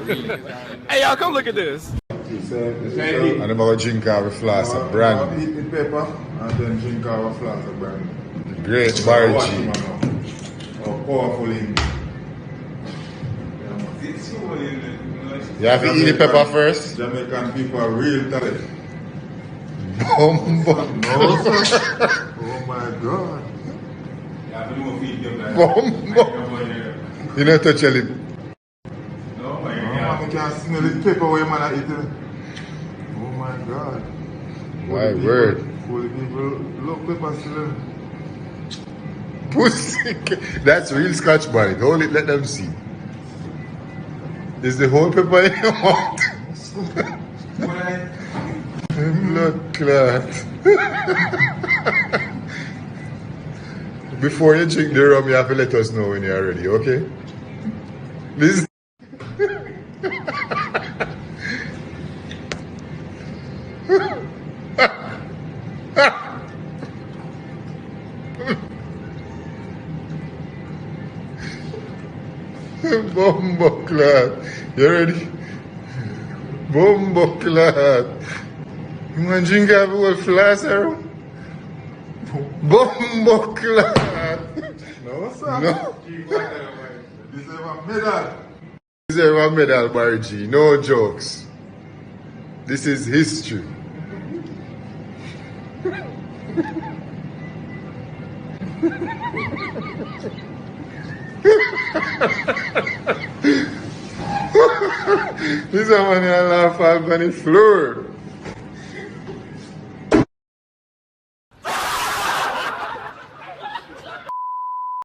Hey, y'all, come look at this. And I'm going to drink out a flask of brandy. Eat the pepper and then drink out a flask of brandy. Great Barry G. Oh, powerful in. You have to eat the pepper first. Jamaican people are real talent. Bumbo. No, sir. Oh my God. Bumbo. You know touch your lip. No, man, you can smell the pepper where man are eating. Oh my God. My word. Holy people love pepper still. Pussy. That's real Scotch bite. Hold it, let them see. Is the whole pepper in your mouth? Blood clot. Before you drink the rum, you have to let us know when you're ready, okay? This. Bumbo clot. You ready? Bumbo clot. You want to drink out of a flask, Aaron? Bumbo clot. No, sir. No. Deserve a medal. Deserve a medal, Barry G. No jokes. This is history. This is a man who laugh on the floor.